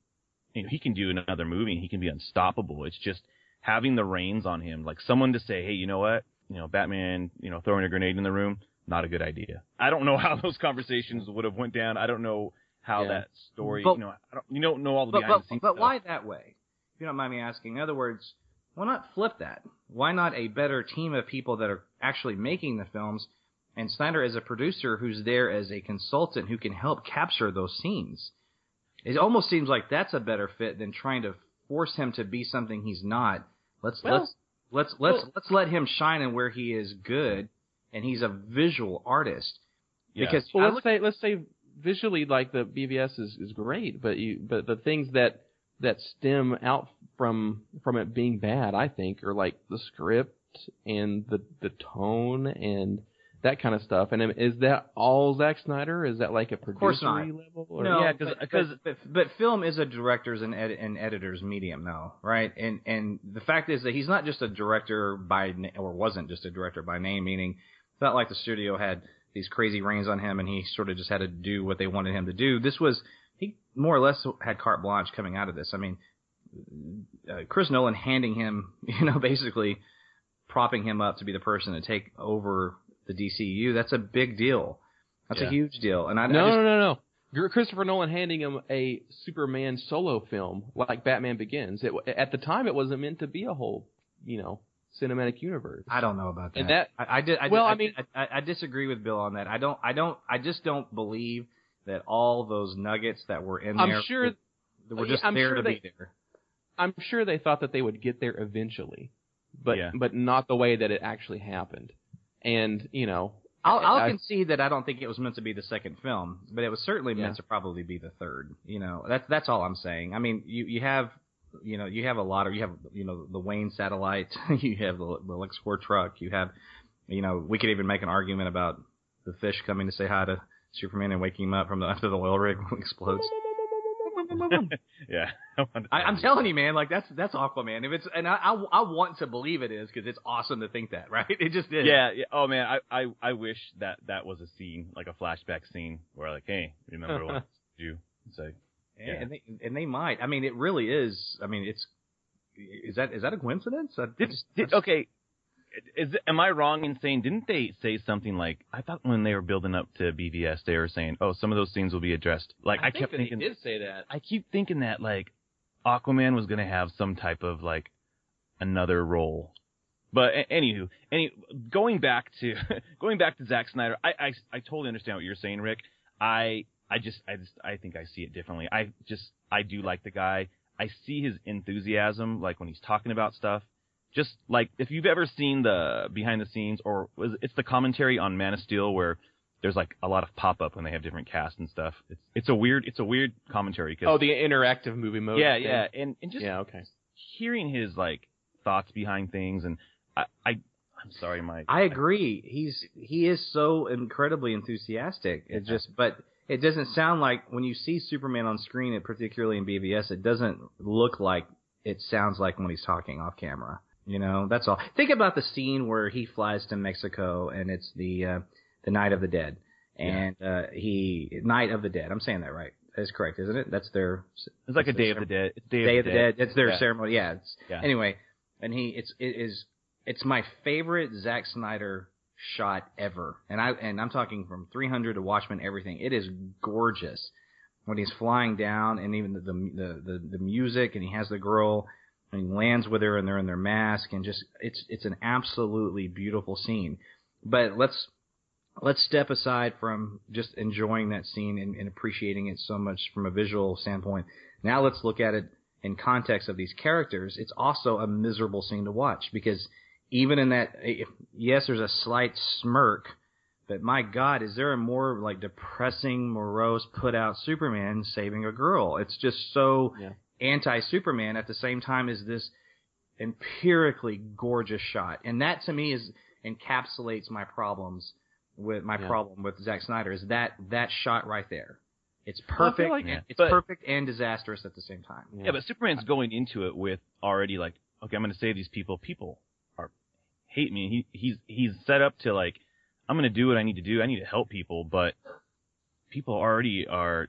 he can do another movie and he can be unstoppable. It's just having the reins on him, like someone to say, hey, you know what? Batman, throwing a grenade in the room, not a good idea. I don't know how those conversations would have went down. I don't know how that story, you don't know all the behind the scenes But stuff. why that way? If you don't mind me asking. In other words, why not flip that? Why not a better team of people that are actually making the films, and Snyder as a producer who's there as a consultant who can help capture those scenes? It almost seems like that's a better fit than trying to force him to be something he's not. Let's let him shine in where he is good, and he's a visual artist. Yeah. Because let's say visually, like, the BVS is great, but the things that stem out from it being bad, I think, are like the script and the tone and that kind of stuff. And is that all Zack Snyder? Is that like a producery level? Or? No, yeah, but film is a director's and editor's medium, though, right? And the fact is that he's not just a director wasn't just a director by name, meaning it's not like the studio had these crazy reins on him and he sort of just had to do what they wanted him to do. He more or less had carte blanche coming out of this. I mean, Chris Nolan handing him, basically propping him up to be the person to take over the DCEU, that's a big deal. That's a huge deal. And No. Christopher Nolan handing him a Superman solo film like Batman Begins. At the time, it wasn't meant to be a whole, cinematic universe. I don't know about that. And I disagree with Bill on that. I just don't believe that all those nuggets that were in there were just there to be there. I'm sure they thought that they would get there eventually, but not the way that it actually happened. And, I'll concede that I don't think it was meant to be the second film, but it was certainly meant to probably be the third. That's all I'm saying. I mean, you have a lot of, the Wayne satellite, you have the LX4 truck, you have, we could even make an argument about the fish coming to say hi to Superman and waking him up from after the oil rig explodes. Yeah, I'm telling you, man. Like that's Aquaman. If it's I want to believe it is because it's awesome to think that, right? It just is. Yeah. Oh man, I wish that was a scene, like a flashback scene, where like, hey, remember what you say? Yeah. And they might. I mean, it really is. I mean, is that a coincidence? Okay. Am I wrong in saying, didn't they say something like, I thought when they were building up to BVS, they were saying, oh, some of those scenes will be addressed. Like, I kept thinking, they did say that. I keep thinking that, like, Aquaman was going to have some type of, like, another role. But anywho, going back to Zack Snyder, I totally understand what you're saying, Rick. I think I see it differently. I do like the guy. I see his enthusiasm, like when he's talking about stuff. Just like if you've ever seen the behind the scenes, or it's the commentary on Man of Steel where there's like a lot of pop up when they have different casts and stuff. It's a weird commentary. Oh, the interactive movie mode. Yeah, thing. yeah, and just hearing his like thoughts behind things, and I'm sorry, Mike. I agree. He is so incredibly enthusiastic. But it doesn't sound like when you see Superman on screen, particularly in BVS, it doesn't look like it sounds like when he's talking off camera. You know, that's all. Think about the scene where he flies to Mexico and it's the Night of the Dead. And Night of the Dead. I'm saying that right. That's correct, isn't it? That's their... It's like a Day of the Dead. It's Day of the Dead. It's their ceremony. Yeah. Anyway, and it's my favorite Zack Snyder shot ever. And I'm talking from 300 to Watchmen, everything. It is gorgeous when he's flying down, and even the music, and he has the girl, and he lands with her, and they're in their mask, and just it's an absolutely beautiful scene. But let's step aside from just enjoying that scene and appreciating it so much from a visual standpoint. Now let's look at it in context of these characters. It's also a miserable scene to watch, because even in that, yes, there's a slight smirk, but my God, is there a more like depressing, morose, put out Superman saving a girl? It's just so anti-Superman at the same time as this empirically gorgeous shot. And that to me encapsulates my problem with Zack Snyder, is that shot right there. It's perfect. Perfect and disastrous at the same time. Yeah, but Superman's going into it with already like, okay, I'm going to save these people. People hate me. He's set up to like, I'm going to do what I need to do. I need to help people, but people already are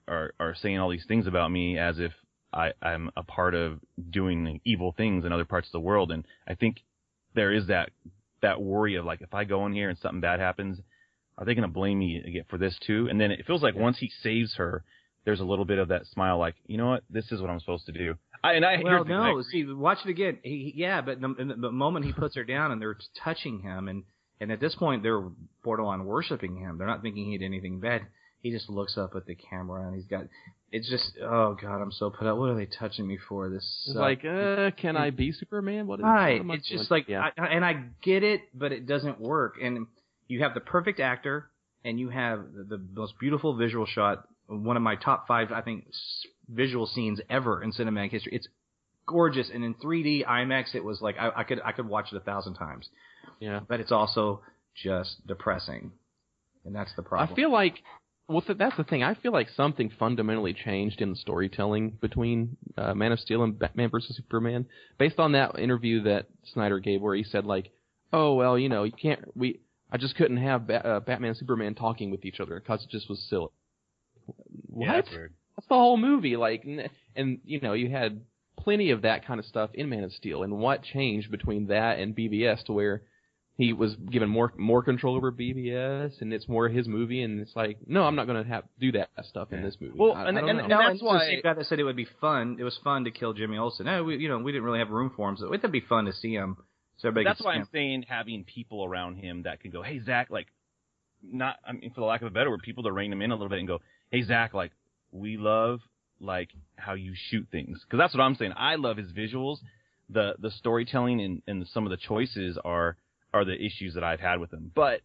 saying all these things about me as if I'm a part of doing evil things in other parts of the world. And I think there is that worry of like, if I go in here and something bad happens, are they going to blame me again for this too? And then it feels like once he saves her, there's a little bit of that smile, like, you know what, this is what I'm supposed to do. See, watch it again. But the moment he puts her down and they're touching him, and at this point they're borderline worshiping him. They're not thinking he did anything bad. He just looks up at the camera and it's just, oh God, I'm so put out. What are they touching me for? This is like, can I be Superman? What it's just like, and I get it, but it doesn't work. And you have the perfect actor, and you have the most beautiful visual shot. One of my top 5, I think, visual scenes ever in cinematic history. It's gorgeous, and in 3D IMAX, it was like I could watch it 1,000 times. Yeah, but it's also just depressing, and that's the problem. I feel like, that's the thing. I feel like something fundamentally changed in the storytelling between Man of Steel and Batman vs Superman, based on that interview that Snyder gave, where he said like, "Oh well, you know, I just couldn't have Batman and Superman talking with each other because it just was silly." What? Yeah, that's weird. That's the whole movie, like, and you know, you had plenty of that kind of stuff in Man of Steel, and what changed between that and BVS to where he was given more control over BVS, and it's more his movie, and it's like, no, I'm not going to do that stuff in this movie. Well, and that's why the guy that said it would be fun. It was fun to kill Jimmy Olsen. No, we didn't really have room for him, so it'd be fun to see him. So that's why I'm saying having people around him that can go, hey Zach, like, for the lack of a better word, people to rein him in a little bit and go, hey Zach, like, we love like how you shoot things, because that's what I'm saying. I love his visuals, the storytelling, and some of the choices are the issues that I've had with him. But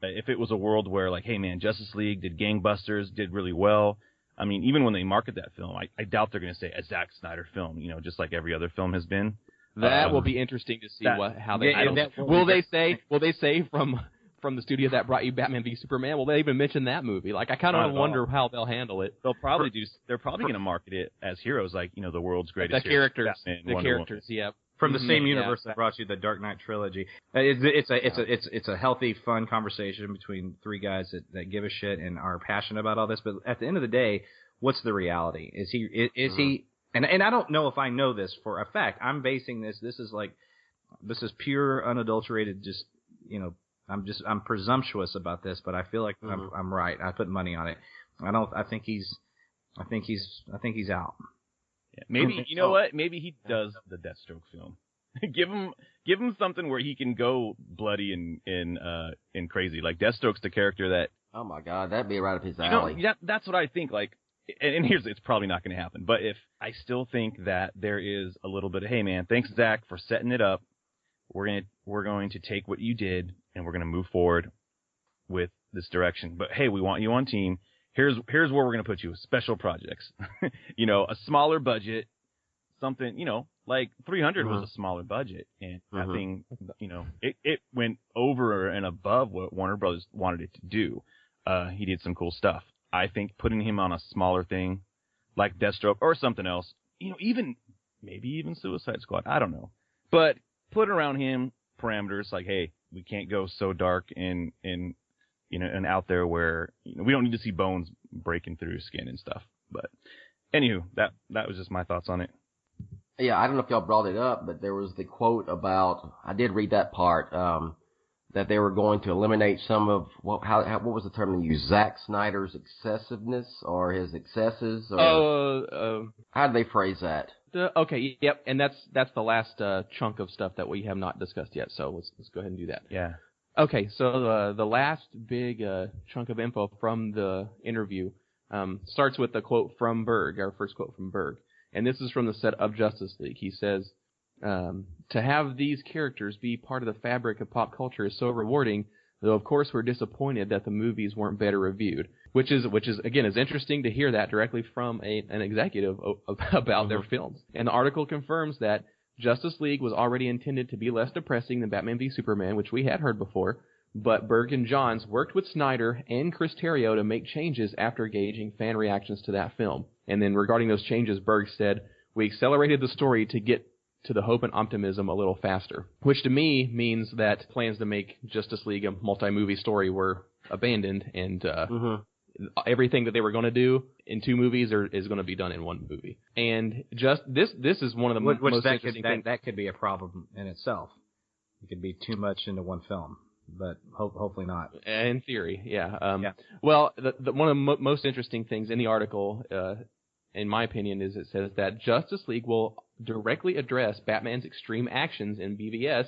if it was a world where like, hey man, Justice League did gangbusters, did really well. I mean, even when they market that film, I doubt they're going to say a Zack Snyder film, you know, just like every other film has been. That will be interesting to see how they. Will they say from from the studio that brought you Batman v Superman. Will they even mention that movie? Like, I kind of wonder how they'll handle it. They're probably going to market it as heroes, like, you know, the world's greatest heroes. Batman, the characters, yeah. From the same universe that brought you the Dark Knight trilogy. It's a healthy, fun conversation between three guys that give a shit and are passionate about all this. But at the end of the day, what's the reality? Is he? And I don't know if I know this for a fact. I'm basing this. This is pure, unadulterated. Just, you know, I'm presumptuous about this, but I feel like I'm right. I put money on it. I think he's out. Yeah, maybe you know what? Maybe he does the Deathstroke film. give him something where he can go bloody and crazy. Like Deathstroke's the character that. Oh my God, that'd be right up his alley. You know, that's what I think. Like, and it's probably not going to happen. But if I still think that there is a little bit of, hey man, thanks Zack for setting it up. We're going to take what you did and we're going to move forward with this direction. But hey, we want you on team. Here's where we're going to put you, special projects. You know, a smaller budget, something, you know, like 300 was a smaller budget. And that thing, you know, it went over and above what Warner Brothers wanted it to do. He did some cool stuff. I think putting him on a smaller thing like Deathstroke or something else, you know, maybe even Suicide Squad, I don't know. But put around him parameters like, hey, we can't go so dark and you know, and out there where, you know, we don't need to see bones breaking through his skin and stuff. But anywho, that was just my thoughts on it. Yeah, I don't know if y'all brought it up, but there was the quote about, I did read that part, that they were going to eliminate some of, what was the term they used? Zack Snyder's excessiveness or his excesses? Or, how did they phrase that? Okay, yep, and that's the last chunk of stuff that we have not discussed yet, so let's go ahead and do that. Yeah. Okay, so the last big chunk of info from the interview starts with the quote from Berg, our first quote from Berg. And this is from the set of Justice League. He says, to have these characters be part of the fabric of pop culture is so rewarding, though of course we're disappointed that the movies weren't better reviewed. Which is again, is interesting to hear that directly from an executive about their films. And the article confirms that Justice League was already intended to be less depressing than Batman v Superman, which we had heard before, but Berg and Johns worked with Snyder and Chris Terrio to make changes after gauging fan reactions to that film. And then regarding those changes, Berg said, we accelerated the story to get to the hope and optimism a little faster, which to me means that plans to make Justice League a multi-movie story were abandoned, and everything that they were going to do in two movies is going to be done in one movie. And just this is one of the most interesting things. That could be a problem in itself. It could be too much into one film, but hopefully not. In theory, yeah. Well, one of the most interesting things in the article, in my opinion, is it says that Justice League will directly address Batman's extreme actions in BVS,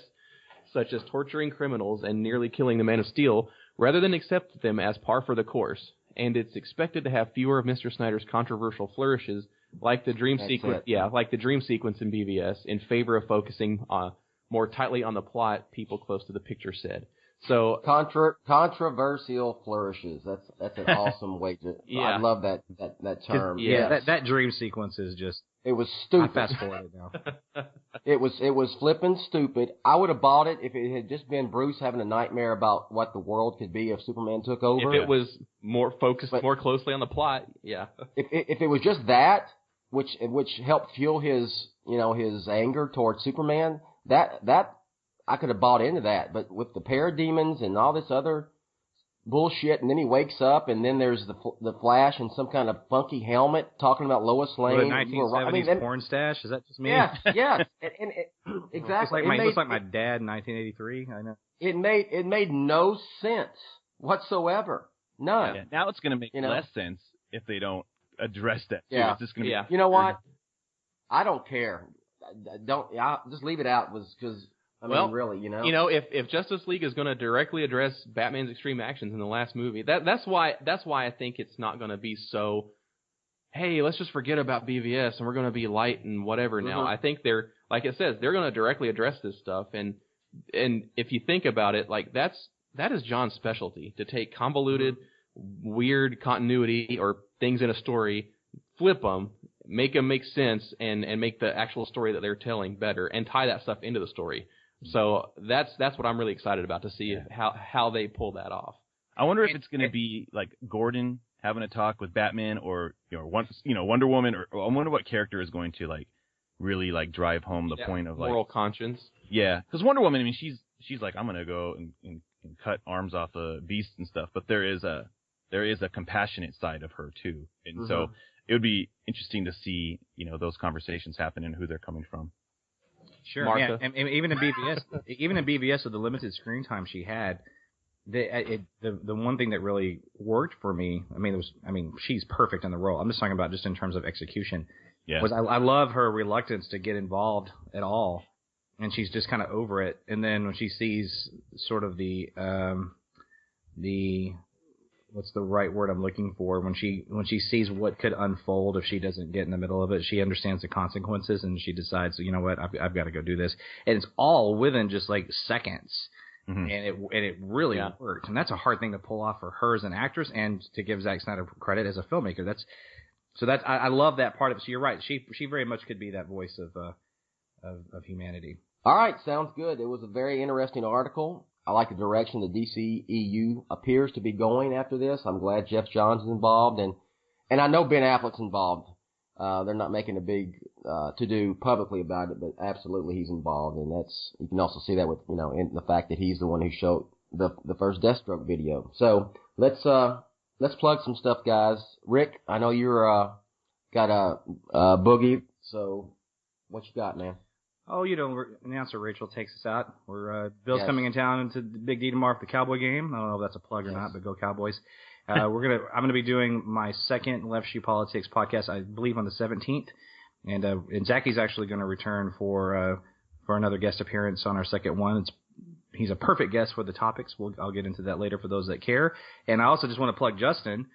such as torturing criminals and nearly killing the Man of Steel, rather than accept them as par for the course. And it's expected to have fewer of Mr. Snyder's controversial flourishes, like the dream sequence. Yeah, like the dream sequence in BVS, in favor of focusing more tightly on the plot. People close to the picture said. So controversial flourishes. That's an awesome way to. Yeah. I love that term. Yeah, that dream sequence is just. It was stupid. I fast forwarded now. It was flippin' stupid. I would have bought it if it had just been Bruce having a nightmare about what the world could be if Superman took over. If it was more focused, more closely on the plot, yeah. If it was just that, which helped fuel his anger towards Superman, that I could have bought into that. But with the parademons and all this other bullshit, and then he wakes up, and then there's the Flash in some kind of funky helmet talking about Lois Lane. The 1970s porn stash? Is that just me? Yeah. And exactly. It looks like my dad in 1983. I know. It made no sense whatsoever. None. Yeah, now it's going to make less sense if they don't address that. Too. Yeah. It's just going to be. You know what? I don't care. I'll just leave it out because. Really, if Justice League is going to directly address Batman's extreme actions in the last movie, that's why I think it's not going to be so, hey, let's just forget about BVS and we're going to be light and whatever now. I think they're, like it says, they're going to directly address this stuff, and if you think about it, like that is John's specialty, to take convoluted, weird continuity or things in a story, flip them, make them make sense, and make the actual story that they're telling better, and tie that stuff into the story. So that's what I'm really excited about, to see how they pull that off. I wonder if it's going to be like Gordon having a talk with Batman, or Wonder Woman, or I wonder what character is going to like really like drive home the point of like moral conscience. Yeah, because Wonder Woman, I mean, she's like, I'm going to go and cut arms off of beasts and stuff, but there is a compassionate side of her too, and so it would be interesting to see those conversations happen and who they're coming from. Sure, Martha. Yeah, and even in BVS, with the limited screen time she had, the one thing that really worked for me, she's perfect in the role. I'm just talking about just in terms of execution. Yeah. Was I love her reluctance to get involved at all, and she's just kind of over it. And then when she sees sort of the what's the right word I'm looking for, when she sees what could unfold if she doesn't get in the middle of it, she understands the consequences, and she decides, you know what, I've got to go do this. And it's all within just like seconds. And it really worked. And that's a hard thing to pull off for her as an actress, and to give Zack Snyder credit as a filmmaker. I love that part of it. So you're right. She very much could be that voice of humanity. All right, sounds good. It was a very interesting article. I like the direction the DCEU appears to be going after this. I'm glad Geoff Johns is involved, and I know Ben Affleck's involved. They're not making a big to-do publicly about it, but absolutely he's involved, and you can also see that with in the fact that he's the one who showed the first Deathstroke video. So let's plug some stuff, guys. Rick, I know you're got a boogie, so what you got, man? Oh, announcer Rachel takes us out. Bill's coming in town into the Big D tomorrow for the Cowboy game. I don't know if that's a plug or not, but go Cowboys. I'm gonna be doing my second Left Shoe Politics podcast, I believe, on the 17th, and Zackie's actually going to return for another guest appearance on our second one. He's a perfect guest for the topics. I'll get into that later for those that care. And I also just want to plug Justin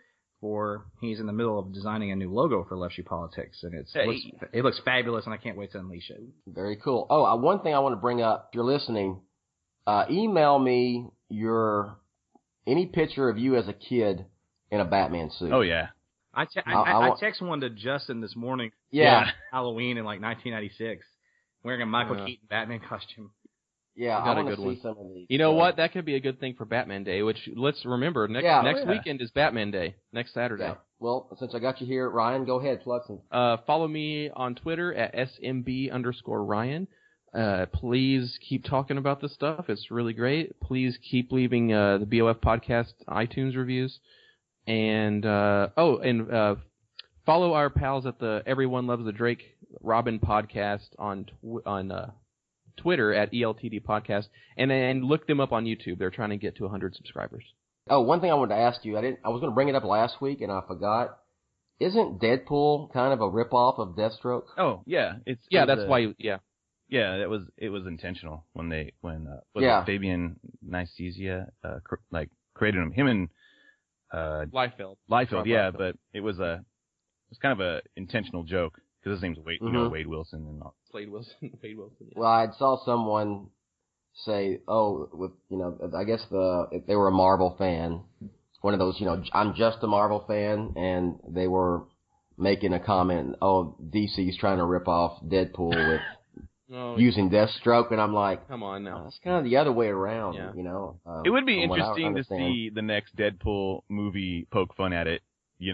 he's in the middle of designing a new logo for Left Shoe Politics, and it looks fabulous, and I can't wait to unleash it. Very cool. Oh, one thing I want to bring up, if you're listening, email me any picture of you as a kid in a Batman suit. Oh, yeah. I text one to Justin this morning. Yeah. Halloween in like 1996, wearing a Michael Keaton Batman costume. Yeah, I want to see some of these. You know what? That could be a good thing for Batman Day, which, let's remember, next weekend is Batman Day, next Saturday. Yeah. Well, since I got you here, Ryan, go ahead, plug some. Follow me on Twitter at SMB_Ryan. Please keep talking about this stuff. It's really great. Please keep leaving the BOF podcast iTunes reviews. And follow our pals at the Everyone Loves the Drake Robin podcast on Twitter at ELTD Podcast, and look them up on YouTube. They're trying to get to 100 subscribers. Oh, one thing I wanted to ask you, I was going to bring it up last week and I forgot. Isn't Deadpool kind of a ripoff of Deathstroke? Oh, yeah. It was intentional when Fabian Nicieza created him and Liefeld, yeah, but it was kind of a intentional joke. Because his name's Wade Wilson and all. Wade Wilson. Yeah. Well, I saw someone say, I guess if they were a Marvel fan, one of those, I'm just a Marvel fan, and they were making a comment, DC's trying to rip off Deadpool with using Deathstroke, and I'm like, come on now. That's kind of the other way around, It would be interesting to see the next Deadpool movie poke fun at it, they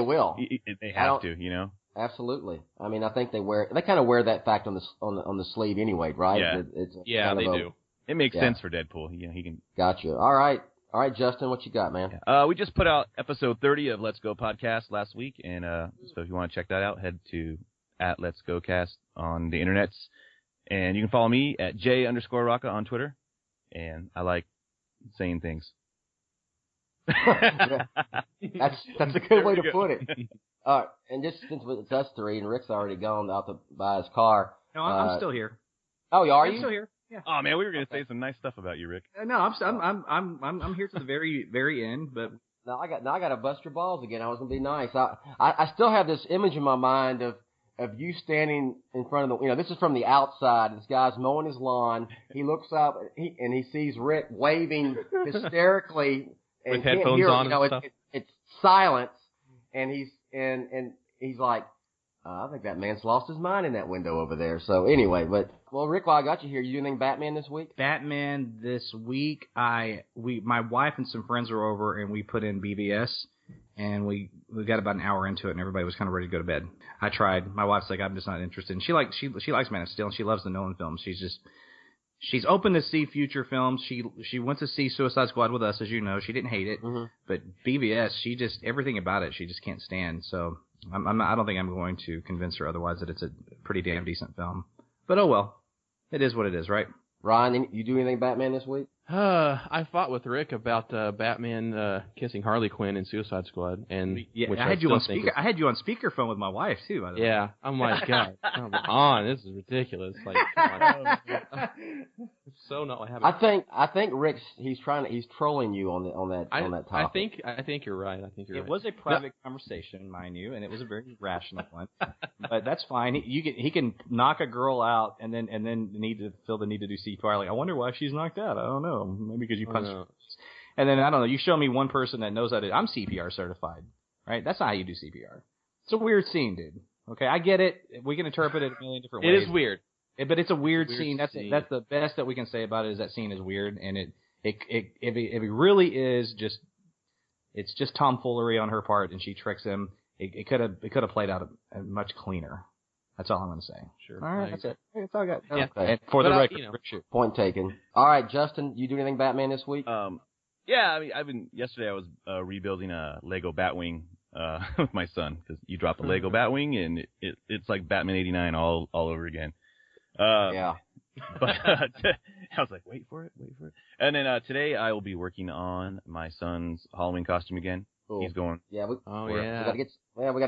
will. They have to, Absolutely. I mean, I think they kind of wear that fact on the sleeve anyway, right? Yeah. They do. It makes sense for Deadpool. He can. Gotcha. All right, Justin, what you got, man? We just put out episode 30 of Let's Go Podcast last week, and so if you want to check that out, head to @Let'sGoCast on the internets, and you can follow me at J_Rocka on Twitter, and I like saying things. That's a good way to put it. And just since it's us three, and Rick's already gone out to buy his car. No, I'm still here. Oh, are you? I'm still here. Yeah. Oh man, we were gonna say some nice stuff about you, Rick. No, I'm here to the very very end, but now I got to bust your balls again. I was gonna be nice. I still have this image in my mind of you standing in front of the. This is from the outside. This guy's mowing his lawn. He looks up and he sees Rick waving hysterically and with headphones on and stuff. It's silence, and he's like, I think that man's lost his mind in that window over there. So anyway, well, Rick, while I got you here, you do anything Batman this week? Batman this week, my wife and some friends were over, and we put in BVS, and we got about an hour into it, and everybody was kind of ready to go to bed. I tried. My wife's like, I'm just not interested. And she likes Man of Steel, and she loves the Nolan films. She's open to see future films. She went to see Suicide Squad with us, as you know. She didn't hate it, but BVS, everything about it, she just can't stand. So I don't think I'm going to convince her otherwise that it's a pretty damn decent film. But oh well, it is what it is, right? Ryan, you do anything Batman this week? I fought with Rick about Batman kissing Harley Quinn in Suicide Squad, and I had you on speaker. I had you on speakerphone with my wife too. By the way. Yeah, I'm like, God, come on, this is ridiculous. Like, come on. It's so not what happened. I think Rick's he's trolling you on that topic. I think you're right. It was a private conversation, mind you, and it was a very rational one. But that's fine. He can knock a girl out and then feel the need to do CPR. Like, I wonder why she's knocked out. I don't know. Maybe because you punched her. And then, I don't know, you show me one person that knows how to... I'm CPR certified, right? That's not how you do CPR. It's a weird scene, dude. Okay, I get it. We can interpret it a million different ways. It is weird. But it's a weird scene. That's the best that we can say about it is that scene is weird. And if it really is just... It's just tomfoolery on her part, and she tricks him. It could have played out much cleaner. That's all I'm going to say. Sure. All right, that's it. That's all I got. Yeah. Okay. And for the record, point taken. All right, Justin, you do anything Batman this week? Yeah, I mean, yesterday I was rebuilding a Lego Batwing with my son because you drop a Lego Batwing and it's like Batman '89 all over again. Yeah. But I was like, wait for it. And then today I will be working on my son's Halloween costume again. Cool. He's going. Yeah. We gotta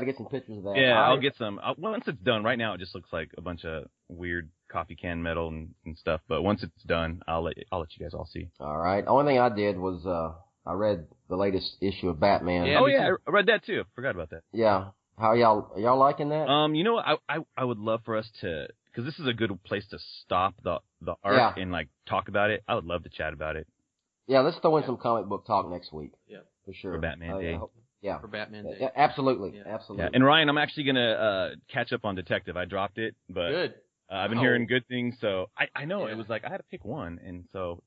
get some pictures of that. Yeah, I'll get some. Once it's done, right now it just looks like a bunch of weird coffee can metal and stuff. But once it's done, I'll let you guys all see. All right. The only thing I did was I read the latest issue of Batman. Yeah, I read that too. Forgot about that. Yeah. How are y'all liking that? You know what? I would love for us to, because this is a good place to stop the arc and like talk about it. I would love to chat about it. Yeah, let's throw in some comic book talk next week. Yeah. For sure. For Batman Day. For Batman Day. Yeah, absolutely. Yeah. Absolutely. Yeah. And Ryan, I'm actually going to catch up on Detective. I dropped it, but good. I've been hearing good things. So I know it was like I had to pick one. And so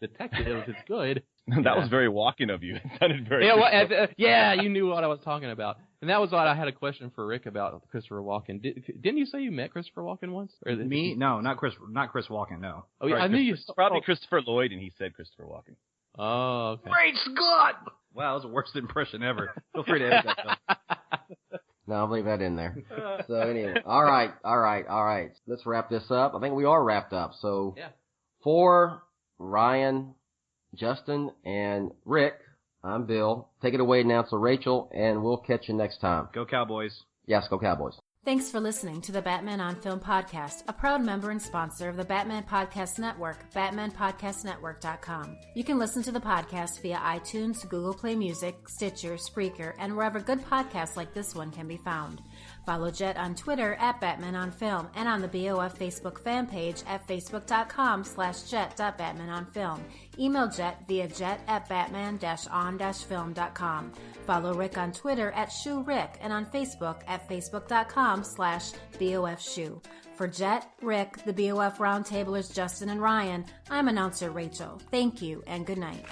Detective is good. That was very Walken of you. It sounded very you knew what I was talking about. And that was what I had a question for Rick about Christopher Walken. Didn't you say you met Christopher Walken once? Me? No, not Chris Walken, no. Oh, yeah, I knew you. Probably Christopher Lloyd, and he said Christopher Walken. Oh, okay. Great Scott! Wow, that was the worst impression ever. Feel free to edit that stuff. No, I'll leave that in there. So anyway, all right. Let's wrap this up. I think we are wrapped up. So for Ryan, Justin, and Rick, I'm Bill. Take it away, announcer Rachel, and we'll catch you next time. Go Cowboys. Yes, go Cowboys. Thanks for listening to the Batman on Film podcast, a proud member and sponsor of the Batman Podcast Network, batmanpodcastnetwork.com. You can listen to the podcast via iTunes, Google Play Music, Stitcher, Spreaker, and wherever good podcasts like this one can be found. Follow Jett on Twitter at Batman on Film and on the BOF Facebook fan page at facebook.com/Jett.BatmanOnFilm. Email Jett via Jett@batman-on-film.com. Follow Rick on Twitter at ShoeRick and on Facebook at facebook.com/BOFShoe. For Jett, Rick, the BOF Roundtablers, Justin, and Ryan, I'm announcer Rachel. Thank you and good night.